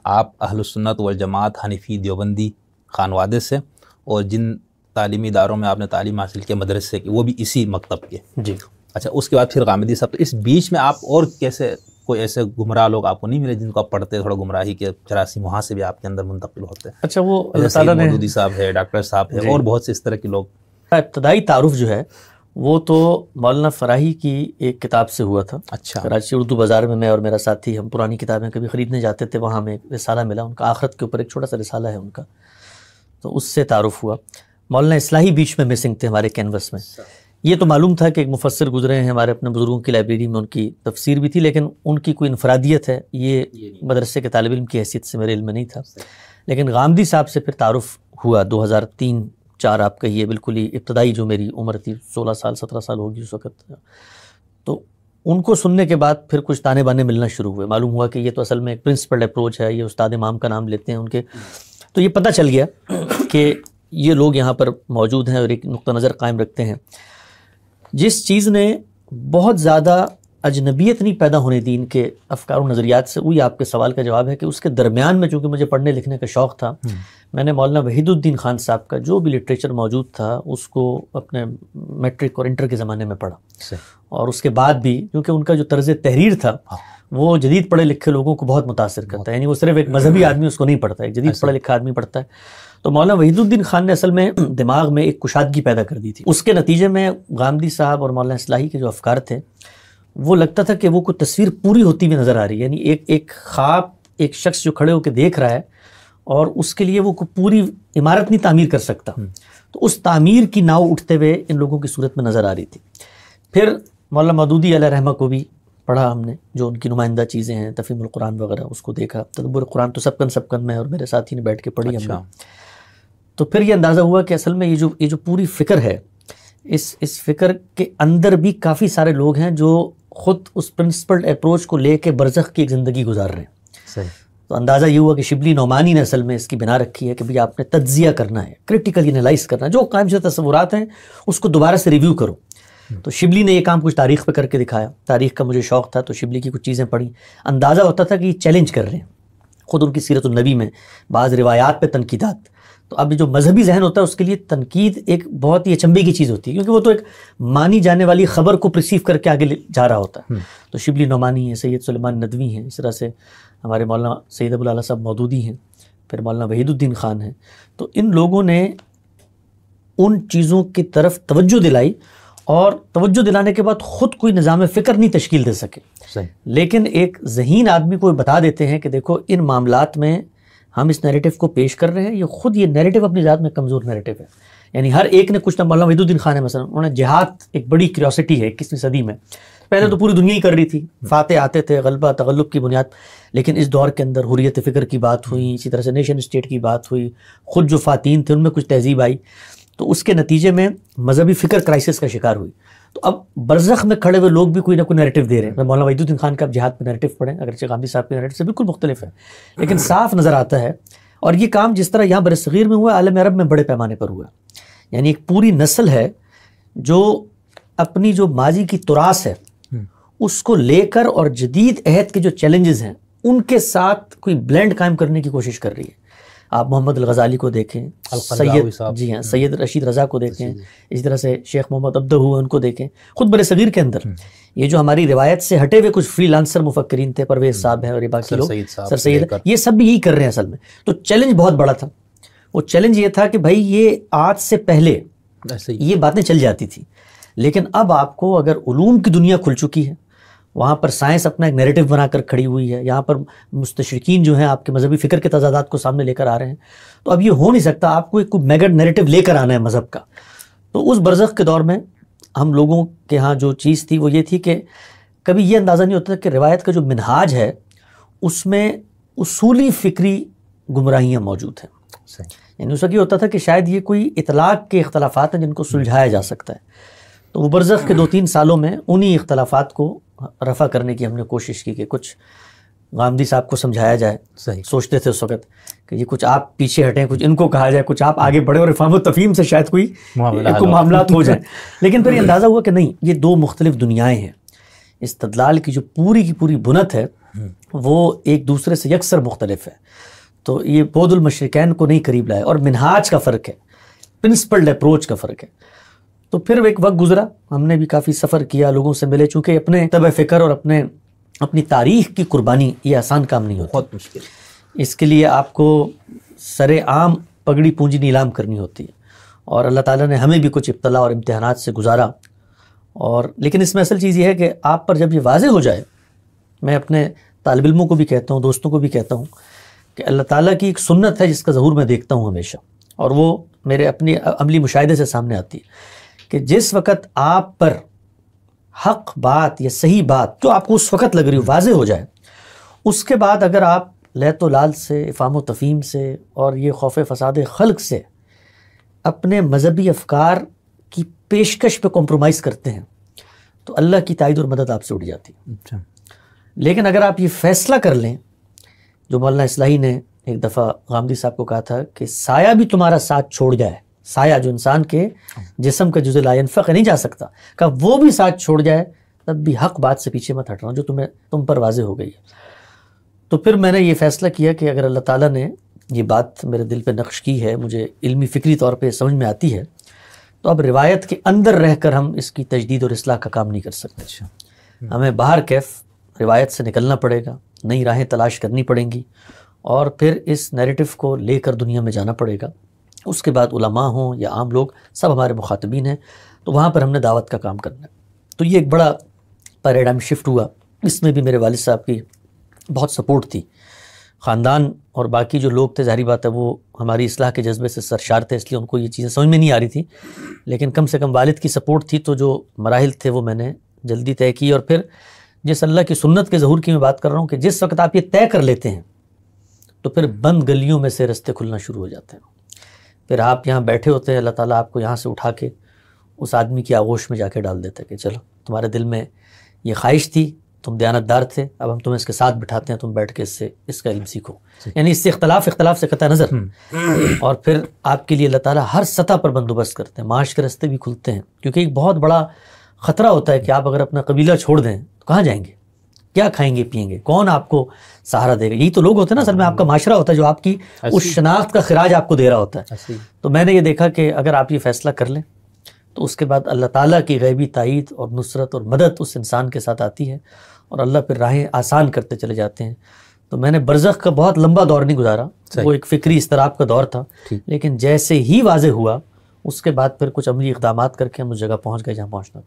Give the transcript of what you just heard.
آپ اہل السنت والجماعت حنفی دیوبندی خانوادے سے، اور جن تعلیمی اداروں میں آپ نے تعلیم حاصل کی مدرسے کی وہ بھی اسی مکتب کے. جی. اچھا، اس کے بعد پھر غامدی صاحب، اس بیچ میں آپ اور کیسے کوئی ایسے گمراہ لوگ آپ کو نہیں ملے جن کو آپ پڑھتے تھوڑا گمراہی کے جراثیم وہاں سے بھی آپ کے اندر منتقل ہوتے ہیں؟ اچھا، وہ اللہ تعالیٰ نے مودودی صاحب ہے، ڈاکٹر صاحب ہے، اور بہت سے اس طرح کے لوگ. ابتدائی تعارف جو ہے وہ تو مولانا فراہی کی ایک کتاب سے ہوا تھا. اچھا. کراچی اردو بازار میں اور میرا ساتھی ہم پرانی کتابیں کبھی خریدنے جاتے تھے، وہاں ہمیں ایک رسالہ ملا ان کا، آخرت کے اوپر ایک چھوٹا سا رسالہ ہے ان کا، تو اس سے تعارف ہوا. مولانا اصلاحی بیچ میں مسنگ تھے ہمارے کینوس میں. یہ تو معلوم تھا کہ ایک مفسر گزرے ہیں ہمارے اپنے بزرگوں کی لائبریری میں، ان کی تفسیر بھی تھی، لیکن ان کی کوئی انفرادیت ہے یہ مدرسے کے طالب علم کی حیثیت سے میرے علم میں نہیں تھا. لیکن غامدی صاحب سے پھر تعارف ہوا 2003-04 آپ کہیے، بالکل ہی ابتدائی جو میری عمر تھی 16 سال 17 سال ہوگی اس وقت. تو ان کو سننے کے بعد پھر کچھ تانے بانے ملنا شروع ہوئے. معلوم ہوا کہ یہ تو اصل میں ایک پرنسپل اپروچ ہے، یہ استاد امام کا نام لیتے ہیں ان کے. تو یہ پتہ چل گیا کہ یہ لوگ یہاں پر موجود ہیں اور ایک نقطہ نظر قائم رکھتے ہیں. جس چیز نے بہت زیادہ اجنبیت نہیں پیدا ہونے دی ان کے افکار و نظریات سے، وہی آپ کے سوال کا جواب ہے کہ اس کے درمیان میں چونکہ مجھے پڑھنے لکھنے کا شوق تھا، میں نے مولانا وحید الدین خان صاحب کا جو بھی لٹریچر موجود تھا اس کو اپنے میٹرک اور انٹر کے زمانے میں پڑھا. اور اس کے بعد بھی کیونکہ ان کا جو طرز تحریر تھا وہ جدید پڑھے لکھے لوگوں کو بہت متاثر کرتا ہے، یعنی وہ صرف ایک مذہبی آدمی اس کو نہیں پڑھتا، ایک جدید پڑھا لکھا آدمی پڑھتا ہے. تو مولانا وحید الدین خان نے اصل میں دماغ میں ایک کشادگی پیدا کر دی تھی. اس کے نتیجے میں غامدی صاحب اور مولانا اصلاحی کے جو افکار تھے وہ لگتا تھا کہ وہ کوئی تصویر پوری ہوتی ہوئی نظر آ رہی ہے، یعنی ایک خواب، ایک شخص جو کھڑے ہو کے دیکھ رہا ہے اور اس کے لیے وہ کوئی پوری عمارت نہیں تعمیر کر سکتا. تو اس تعمیر کی ناؤ اٹھتے ہوئے ان لوگوں کی صورت میں نظر آ رہی تھی. پھر مولانا مودودی علیہ رحمہ کو بھی پڑھا ہم نے، جو ان کی نمائندہ چیزیں ہیں، تفہیم القرآن وغیرہ، اس کو دیکھا. تدبر قرآن تو سبکن میں اور میرے ساتھی نے بیٹھ کے پڑھی ہم نے. تو پھر یہ اندازہ ہوا کہ اصل میں یہ جو پوری فکر ہے، اس فکر کے اندر بھی کافی سارے لوگ ہیں جو خود اس پرنسپلڈ اپروچ کو لے کے برزخ کی ایک زندگی گزار رہے ہیں. صحیح. تو اندازہ یہ ہوا کہ شبلی نعمانی نے اصل میں اس کی بنا رکھی ہے کہ بھئی آپ نے تجزیہ کرنا ہے، کریٹیکل انالائز کرنا ہے، جو قائم شدہ تصورات ہیں اس کو دوبارہ سے ریویو کرو. تو شبلی نے یہ کام کچھ تاریخ پہ کر کے دکھایا. تاریخ کا مجھے شوق تھا تو شبلی کی کچھ چیزیں پڑھی، اندازہ ہوتا تھا کہ یہ چیلنج کر رہے ہیں. خود ان کی سیرت النبی میں بعض روایات پہ تنقیدات. تو اب جو مذہبی ذہن ہوتا ہے اس کے لیے تنقید ایک بہت ہی اچنبے کی چیز ہوتی ہے، کیونکہ وہ تو ایک مانی جانے والی خبر کو پرسیو کر کے آگے جا رہا ہوتا ہے. تو شبلی نعمانی ہیں، سید سلیمان ندوی ہیں، اس طرح سے ہمارے مولانا سید ابو الاعلیٰ صاحب مودودی ہیں، پھر مولانا وحید الدین خان ہیں. تو ان لوگوں نے ان چیزوں کی طرف توجہ دلائی، اور توجہ دلانے کے بعد خود کوئی نظام فکر نہیں تشکیل دے سکے. لیکن ایک ذہین آدمی کو بتا دیتے ہیں کہ دیکھو ان معاملات میں ہم اس نیریٹو کو پیش کر رہے ہیں، یہ خود یہ نیریٹو اپنی ذات میں کمزور نیریٹو ہے. یعنی ہر ایک نے کچھ نہ، مولانا وحید الدین خان ہے مثلا، انہوں نے جہاد ایک بڑی کیوریوسٹی ہے 21ویں صدی میں، پہلے تو پوری دنیا ہی کر رہی تھی، فاتح آتے تھے غلبہ تغلب کی بنیاد، لیکن اس دور کے اندر حریت فکر کی بات ہوئی، اسی طرح سے نیشن اسٹیٹ کی بات ہوئی، خود جو خواتین تھے ان میں کچھ تہذیب آئی. تو اس کے نتیجے میں مذہبی فکر کرائسس کا شکار ہوئی. تو اب برزخ میں کھڑے ہوئے لوگ بھی کوئی نہ کوئی نیریٹو دے رہے ہیں. مولانا وحید الدین خان کا اب جہاد پہ نیریٹو پڑھیں، اگرچہ غامدی صاحب کے نیریٹو سے بالکل مختلف ہے، لیکن صاف نظر آتا ہے. اور یہ کام جس طرح یہاں برصغیر میں ہوا، عالم عرب میں بڑے پیمانے پر ہوا. یعنی ایک پوری نسل ہے جو اپنی جو ماضی کی تراث ہے اس کو لے کر اور جدید عہد کے جو چیلنجز ہیں ان کے ساتھ کوئی بلینڈ قائم کرنے کی کوشش کر رہی ہے. آپ محمد الغزالی کو دیکھیں، سید رشید رضا کو دیکھیں، اسی طرح سے شیخ محمد عبدہ ان کو دیکھیں. خود برصغیر کے اندر یہ جو ہماری روایت سے ہٹے ہوئے کچھ فری لانسر مفکرین تھے، پرویز صاحب ہیں اور یہ باقی لوگ، سر سید، یہ سب بھی یہی کر رہے ہیں اصل میں. تو چیلنج بہت بڑا تھا. وہ چیلنج یہ تھا کہ بھائی یہ آج سے پہلے یہ باتیں چل جاتی تھی، لیکن اب آپ کو اگر علوم کی دنیا کھل چکی ہے، وہاں پر سائنس اپنا ایک نیریٹو بنا کر کھڑی ہوئی ہے، یہاں پر مستشرقین جو ہیں آپ کے مذہبی فکر کے تضادات کو سامنے لے کر آ رہے ہیں، تو اب یہ ہو نہیں سکتا، آپ کو ایک میگا نیریٹو لے کر آنا ہے مذہب کا. تو اس برزخ کے دور میں ہم لوگوں کے ہاں جو چیز تھی وہ یہ تھی کہ کبھی یہ اندازہ نہیں ہوتا کہ روایت کا جو منہاج ہے اس میں اصولی فکری گمراہیاں موجود ہیں. یعنی اس وقت یہ ہوتا تھا کہ شاید یہ کوئی اطلاق کے اختلافات ہیں جن کو سلجھایا جا سکتا ہے. تو وہ برزخ کے 2-3 سالوں میں انہی اختلافات کو رفع کرنے کی ہم نے کوشش کی کہ کچھ غامدی صاحب کو سمجھایا جائے. سوچتے تھے اس وقت کہ یہ کچھ آپ پیچھے ہٹیں، کچھ ان کو کہا جائے، کچھ آپ آگے بڑھیں اور افہام و تفہیم سے شاید کوئی معاملات ہو جائیں. لیکن پھر یہ اندازہ ہوا کہ نہیں، یہ 2 مختلف دنیایں ہیں. استدلال کی جو پوری کی پوری بنت ہے وہ ایک دوسرے سے یکسر مختلف ہے. تو یہ بعد المشرقین کو نہیں قریب لایا، اور منہاج کا فرق ہے، پرنسپلڈ اپروچ کا فرق ہے. تو پھر ایک وقت گزرا، ہم نے بھی کافی سفر کیا، لوگوں سے ملے، چونکہ اپنے طبع فکر اور اپنی تاریخ کی قربانی یہ آسان کام نہیں ہوتا، بہت مشکل. اس کے لیے آپ کو سر عام پگڑی پونجی نیلام کرنی ہوتی ہے، اور اللہ تعالیٰ نے ہمیں بھی کچھ ابتلا اور امتحانات سے گزارا. اور لیکن اس میں اصل چیز یہ ہے کہ آپ پر جب یہ واضح ہو جائے، میں اپنے طالب علموں کو بھی کہتا ہوں، دوستوں کو بھی کہتا ہوں کہ اللہ تعالیٰ کی ایک سنت ہے جس کا ظہور میں دیکھتا ہوں ہمیشہ، اور وہ میرے اپنی عملی مشاہدے سے سامنے آتی ہے کہ جس وقت آپ پر حق بات یا صحیح بات جو آپ کو اس وقت لگ رہی ہو واضح ہو جائے، اس کے بعد اگر آپ لیت و لال سے، افہام و تفہیم سے، اور یہ خوف فساد خلق سے اپنے مذہبی افکار کی پیشکش پہ کمپرومائز کرتے ہیں تو اللہ کی تائید اور مدد آپ سے اٹھ جاتی ہے. اچھا. لیکن اگر آپ یہ فیصلہ کر لیں، جو مولانا اصلاحی نے ایک دفعہ غامدی صاحب کو کہا تھا کہ سایہ بھی تمہارا ساتھ چھوڑ جائے، سایہ جو انسان کے جسم کا جزء لا ينفق نہیں جا سکتا، کہ وہ بھی ساتھ چھوڑ جائے، تب بھی حق بات سے پیچھے مت ہٹنا جو تم پر واضح ہو گئی ہے. تو پھر میں نے یہ فیصلہ کیا کہ اگر اللہ تعالیٰ نے یہ بات میرے دل پہ نقش کی ہے، مجھے علمی فکری طور پہ سمجھ میں آتی ہے، تو اب روایت کے اندر رہ کر ہم اس کی تجدید اور اصلاح کا کام نہیں کر سکتے. اچھا. ہمیں باہر کیف روایت سے نکلنا پڑے گا، نئی راہیں تلاش کرنی پڑیں گی، اور پھر اس نیریٹو کو لے کر دنیا میں جانا پڑے گا. اس کے بعد علماء ہوں یا عام لوگ، سب ہمارے مخاطبین ہیں، تو وہاں پر ہم نے دعوت کا کام کرنا ہے. تو یہ ایک بڑا پیراڈائم شفٹ ہوا. اس میں بھی میرے والد صاحب کی بہت سپورٹ تھی. خاندان اور باقی جو لوگ تھے، ظاہری بات ہے وہ ہماری اصلاح کے جذبے سے سرشار تھے، اس لیے ان کو یہ چیزیں سمجھ میں نہیں آ رہی تھی، لیکن کم سے کم والد کی سپورٹ تھی. تو جو مراحل تھے وہ میں نے جلدی طے کی. اور پھر جس اللہ کی سنت کے ظہور کی میں بات کر رہا ہوں کہ جس وقت آپ یہ طے کر لیتے ہیں تو پھر بند گلیوں میں سے رستے کھلنا شروع ہو جاتے ہیں. پھر آپ یہاں بیٹھے ہوتے ہیں، اللہ تعالیٰ آپ کو یہاں سے اٹھا کے اس آدمی کی آغوش میں جا کے ڈال دیتا ہے کہ چلو تمہارے دل میں یہ خواہش تھی، تم دیانتدار تھے، اب ہم تمہیں اس کے ساتھ بٹھاتے ہیں، تم بیٹھ کے اس کا علم سیکھو. یعنی اس سے اختلاف سے قطع نظر. اور پھر آپ کے لیے اللہ تعالیٰ ہر سطح پر بندوبست کرتے ہیں، معاش کے راستے بھی کھلتے ہیں. کیونکہ ایک بہت بڑا خطرہ ہوتا ہے کہ آپ اگر اپنا قبیلہ چھوڑ دیں تو کہاں جائیں گے، کیا کھائیں گے پیئیں گے، کون آپ کو سہارا دے گا. یہی تو لوگ ہوتے ہیں نا، اصل میں آپ کا معاشرہ ہوتا ہے جو آپ کی اس شناخت کا خراج آپ کو دے رہا ہوتا ہے. تو میں نے یہ دیکھا کہ اگر آپ یہ فیصلہ کر لیں تو اس کے بعد اللہ تعالیٰ کی غیبی تائید اور نصرت اور مدد اس انسان کے ساتھ آتی ہے، اور اللہ پھر راہیں آسان کرتے چلے جاتے ہیں. تو میں نے برزخ کا بہت لمبا دور نہیں گزارا، وہ ایک فکری اضطراب کا دور تھا، لیکن جیسے ہی واضح ہوا اس کے بعد پھر کچھ عملی اقدامات کر کے ہم اس جگہ پہنچ گئے جہاں پہنچنا تھا.